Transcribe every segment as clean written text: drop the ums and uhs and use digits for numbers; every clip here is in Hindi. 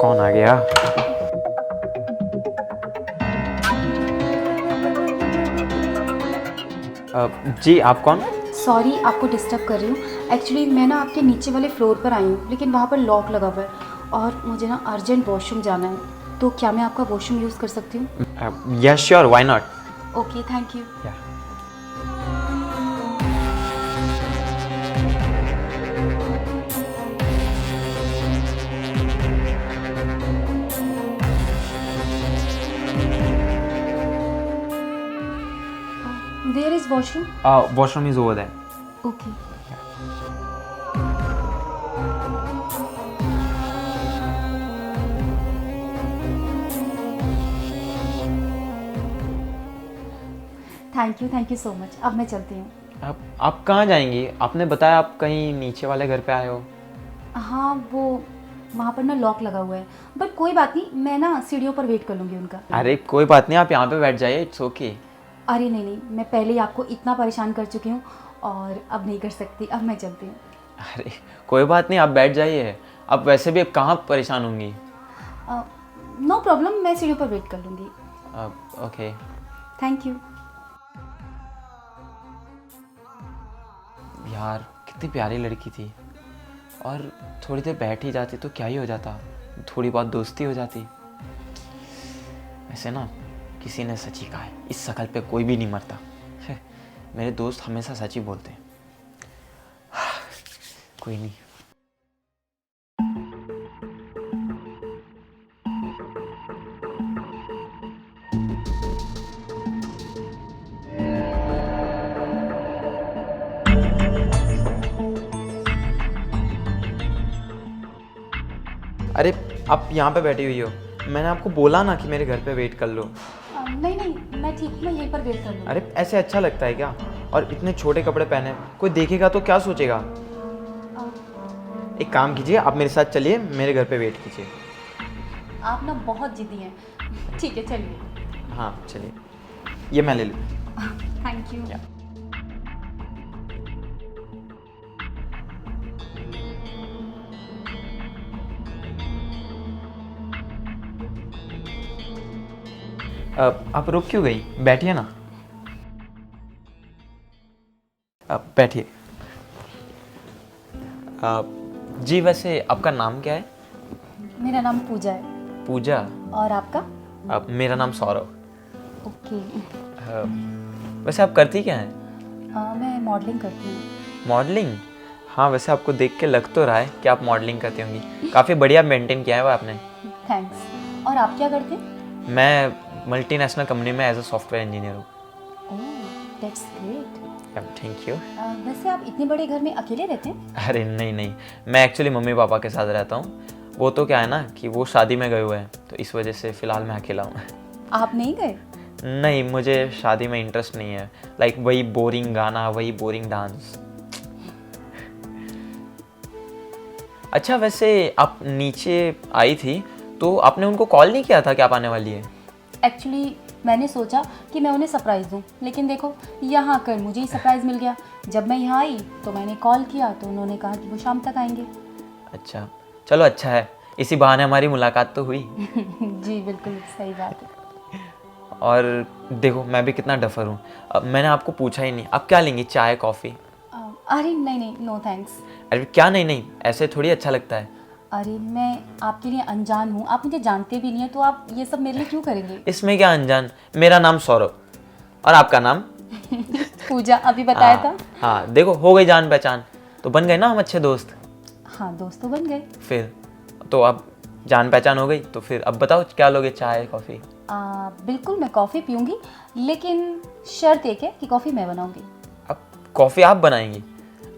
कौन आ गया? जी, आप कौन? सॉरी आपको डिस्टर्ब कर रही हूँ। एक्चुअली मैं ना आपके नीचे वाले फ्लोर पर आई हूँ, लेकिन वहाँ पर लॉक लगा हुआ है और मुझे ना अर्जेंट वॉशरूम जाना है। तो क्या मैं आपका वॉशरूम यूज़ कर सकती हूँ? Yes sure, why not. Okay, thank you. Where is washroom? Washroom is over there. Okay. Thank you so much. अब मैं चलती हूँ। आप कहाँ जाएंगी? आपने बताया आप कहीं नीचे वाले घर पे आए हो। हाँ, वो वहाँ पर ना लॉक लगा हुआ है, बट कोई बात नहीं, मैं ना सीढ़ियों पर वेट कर लूँगी उनका। अरे कोई बात नहीं, आप यहाँ पे बैठ जाइए, इट्स ओके। अरे नहीं नहीं, मैं पहले ही आपको इतना परेशान कर चुकी हूँ और अब नहीं कर सकती। अब मैं चलती हूँ। अरे कोई बात नहीं, आप बैठ जाइए। आप वैसे भी अब कहाँ परेशान होंगी। नो प्रॉब्लम, मैं सीढ़ियों पर वेट कर लूँगी। ओके। Thank you. यार कितनी प्यारी लड़की थी, और थोड़ी देर बैठ ही जाती तो क्या ही हो जाता, थोड़ी बहुत दोस्ती हो जाती। ऐसे ना किसी ने सच ही कहा है, इस शकल पे कोई भी नहीं मरता। मेरे दोस्त हमेशा सच ही बोलते हैं। कोई नहीं। अरे आप यहाँ पे बैठी हुई हो, मैंने आपको बोला ना कि मेरे घर पे वेट कर लो। नहीं नहीं, मैं ठीक हूँ, मैं यहीं पर वेट कर लूँगी। अरे ऐसे अच्छा लगता है क्या? और इतने छोटे कपड़े पहने, कोई देखेगा तो क्या सोचेगा? एक काम कीजिए, आप मेरे साथ चलिए, मेरे घर पे वेट कीजिए। आप ना बहुत जिद्दी हैं। ठीक है, चलिए। हाँ चलिए, ये मैं ले लूँ। Thank you. आप रुक क्यों गई? बैठिए ना। आप बैठिए। जी वैसे आपका नाम क्या है? मेरा नाम पूजा है। पूजा। और आपका? मेरा नाम सौरभ। ओके। वैसे आप करती क्या हैं? मैं मॉडलिंग करती हूँ। मॉडलिंग? हाँ वैसे आपको देख के लग तो रहा है कि आप मॉडलिंग करती होंगी। काफ़ी बढ़िया मेंटेन किया है वो आपने। थैंक्स। और आप क्या करते हैं? मैं मल्टीनेशनल कंपनी में एज अ सॉफ्टवेयर इंजीनियर हूँ। ओह, दैट्स ग्रेट। Thank you. वैसे आप इतने बड़े घर में अकेले रहते हैं? अरे नहीं नहीं, मैं एक्चुअली मम्मी पापा के साथ रहता हूँ। वो तो क्या है ना कि वो शादी में गए हुए हैं, तो इस वजह से फ़िलहाल मैं अकेला हूँ। आप नहीं गए? नहीं, मुझे शादी में इंटरेस्ट नहीं है। लाइक वही बोरिंग गाना, वही बोरिंग डांस। अच्छा वैसे आप नीचे आई थी तो आपने उनको कॉल नहीं किया था कि आप आने वाली है? एक्चुअली मैंने सोचा कि मैं उन्हें सरप्राइज़ दूं, लेकिन देखो यहाँ आकर मुझे ही सरप्राइज़ मिल गया। जब मैं यहाँ आई तो मैंने कॉल किया तो उन्होंने कहा कि वो शाम तक आएंगे। अच्छा चलो, अच्छा है, इसी बहाने हमारी मुलाकात तो हुई। जी बिल्कुल सही बात है। और देखो मैं भी कितना डफर हूँ, अब मैंने आपको पूछा ही नहीं, आप क्या लेंगी, चाय कॉफ़ी? अरे नहीं नहीं, नो थैंक्स। अरे क्या नहीं नहीं, ऐसे थोड़ी अच्छा लगता है। अरे मैं आपके लिए अनजान हूँ, आप मुझे जानते भी नहीं हैं, तो आप ये सब मेरे लिए क्यों करेंगे? इसमें क्या अनजान, मेरा नाम सौरभ, और आपका नाम? पूजा, अभी बताया था। हाँ देखो, हो गई जान पहचान, तो बन गए ना हम अच्छे दोस्त। हाँ, दोस्त तो बन गए। फिर तो अब जान पहचान हो गई, तो फिर अब बताओ क्या लोगे, चाय कॉफ़ी? बिल्कुल मैं कॉफ़ी पीऊँगी, लेकिन शर्त एक है कि कॉफ़ी मैं बनाऊँगी। अब कॉफ़ी आप बनाएंगी?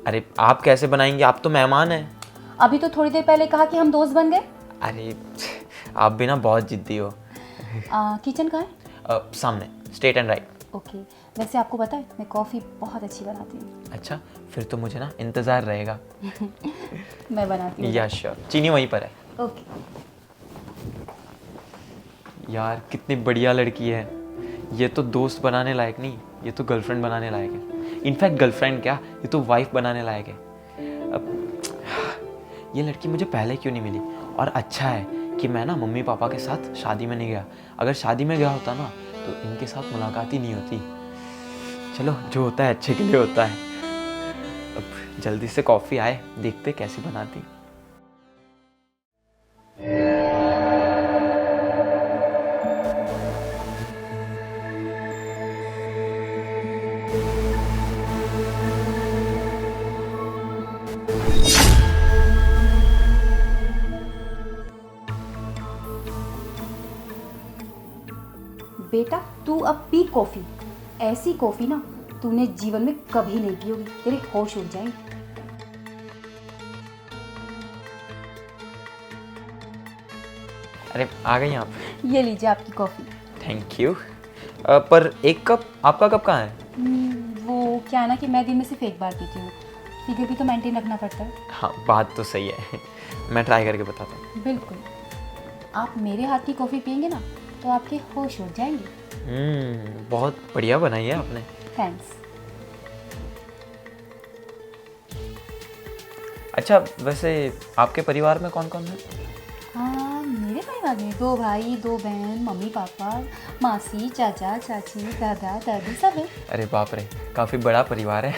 अरे आप कैसे बनाएंगी, आप तो मेहमान हैं। अभी तो थोड़ी देर पहले कहा कि हम दोस्त बन गए। अरे आप भी ना बहुत जिद्दी हो। किचन कहाँ है? सामने, स्ट्रेट एंड राइट। ओके। वैसे आपको पता है मैं कॉफ़ी बहुत अच्छी बनाती हूँ। अच्छा, फिर तो मुझे ना इंतज़ार रहेगा। मैं बनाती हूँ। या श्योर, चीनी वहीं पर है। ओके। यार कितनी बढ़िया लड़की है, ये तो दोस्त बनाने लायक नहीं, ये तो गर्लफ्रेंड बनाने लायक है। इनफैक्ट गर्लफ्रेंड क्या, ये तो वाइफ बनाने लायक है। अब ये लड़की मुझे पहले क्यों नहीं मिली, और अच्छा है कि मैं ना मम्मी पापा के साथ शादी में नहीं गया। अगर शादी में गया होता ना तो इनके साथ मुलाकात ही नहीं होती। चलो, जो होता है अच्छे के लिए होता है। अब जल्दी से कॉफ़ी आए, देखते कैसी बनाती। बेटा तू अब पी कॉफ़ी। ऐसी कॉफ़ी ना तूने जीवन में कभी नहीं पी होगी, तेरे होश उड़ जाएंगे। अरे आ गई आप। ये लीजिए आपकी कॉफ़ी। Thank you. पर एक कप, आपका कप कहाँ है? वो क्या है ना कि मैं दिन में सिर्फ एक बार पीती हूँ, फिगर भी तो मेंटेन रखना पड़ता है। हाँ, बात तो सही है। मैं ट्राई करके बताता हूँ। बिल्कुल, आप मेरे हाथ की कॉफ़ी पियेंगे ना तो आपके होश उड़ जाएंगे। बहुत बढ़िया बनाई है आपने। थैंक्स। अच्छा, वैसे आपके परिवार में कौन कौन है? हाँ, मेरे परिवार में 2 भाई 2 बहन, मम्मी पापा, मासी, चाचा चाची, दादा दादी सब है। अरे बाप रे, काफ़ी बड़ा परिवार है।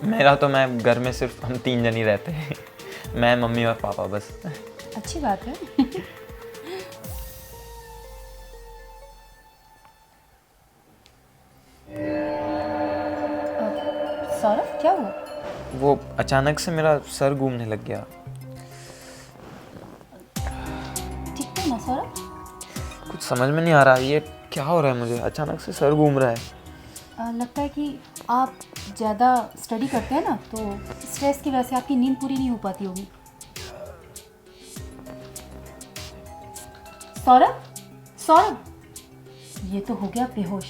मेरा तो मैं घर में सिर्फ हम 3 जन ही रहते हैं। मैं, मम्मी और पापा बस। अच्छी बात है। सौरभ क्या हुआ? वो अचानक से मेरा सर घूमने लग गया। ठीक है ना सौरभ? कुछ समझ में नहीं आ रहा ये क्या हो रहा है, मुझे अचानक से सर घूम रहा है। लगता है कि आप ज़्यादा स्टडी करते हैं ना, तो स्ट्रेस की वजह से आपकी नींद पूरी नहीं हो पाती होगी। सौरभ, सौरभ, ये तो हो गया बेहोश।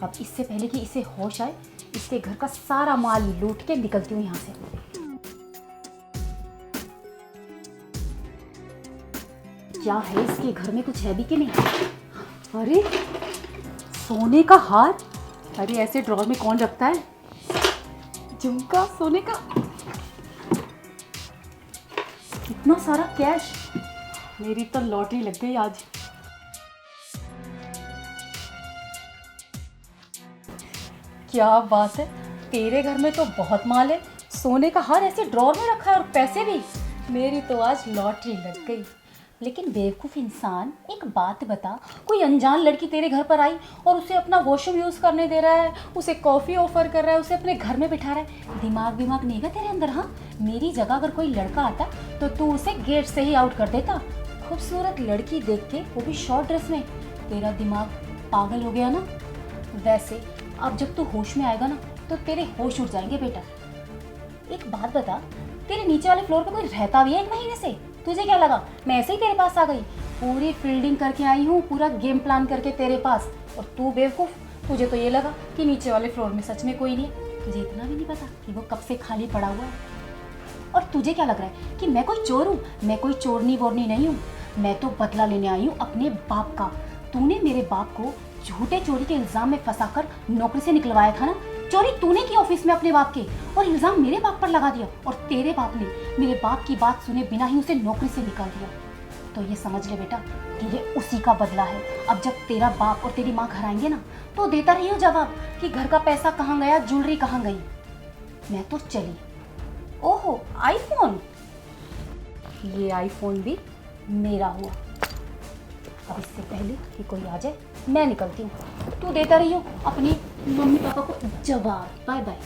अब इससे पहले कि इसे होश आए, इसके घर का सारा माल लूट के निकलती हूँ यहाँ से। क्या है इसके घर में, कुछ है भी कि नहीं? अरे सोने का हार, अरे ऐसे ड्रॉर में कौन रखता है? झुमका सोने का, इतना सारा कैश, मेरी तो लॉटरी लग गई आज। क्या बात है, तेरे घर में तो बहुत माल है। सोने का हार ऐसे ड्रॉर में रखा है और पैसे भी। मेरी तो आज लॉटरी लग गई। लेकिन बेवकूफ़ इंसान, एक बात बता, कोई अनजान लड़की तेरे घर पर आई और उसे अपना वॉशरूम यूज़ करने दे रहा है, उसे कॉफ़ी ऑफर कर रहा है, उसे अपने घर में बिठा रहा है। दिमाग नहीं है तेरे अंदर? हाँ, मेरी जगह अगर कोई लड़का आता तो तू उसे गेट से ही आउट कर देता। खूबसूरत लड़की देख के, वो भी शॉर्ट ड्रेस में, तेरा दिमाग पागल हो गया ना? वैसे अब जब तू होश में आएगा ना तो तेरे होश उड़ जाएंगे बेटा। एक बात बता, तेरे नीचे वाले फ्लोर पे कोई रहता भी है 1 महीने से? तुझे क्या लगा मैं ऐसे ही तेरे पास आ गई? पूरी फील्डिंग करके आई हूँ, पूरा गेम प्लान करके तेरे पास, और तू बेवकूफ़, तुझे तो ये लगा कि नीचे वाले फ्लोर में सच में कोई नहीं है। तुझे इतना भी नहीं पता कि वो कब से खाली पड़ा हुआ है। और तुझे क्या लग रहा है कि मैं कोई चोर हूँ? मैं कोई चोरनी वोरनी नहीं हूँ। मैं तो बदला लेने आई हूँ अपने बाप का। तूने मेरे बाप को झूठे चोरी के इल्ज़ाम में फंसाकर नौकरी से निकलवाया था ना? चोरी तूने की ऑफिस में अपने बाप के, और इल्ज़ाम मेरे बाप पर लगा दिया, और तेरे बाप ने मेरे बाप की बात सुने बिना ही उसे नौकरी से निकाल दिया। तो ये समझ ले बेटा कि ये उसी का बदला है। अब जब तेरा बाप और तेरी माँ घर आएंगे ना तो देता रही हो जवाब कि घर का पैसा कहाँ गया, ज्वेलरी कहाँ गई। मैं तो चली। ओहो, आईफोन, ये आईफोन भी मेरा हुआ। अब इससे पहले कि कोई आ जाए मैं निकलती हूँ। तू देता रही हो अपनी मम्मी पापा को जवाब। Bye bye.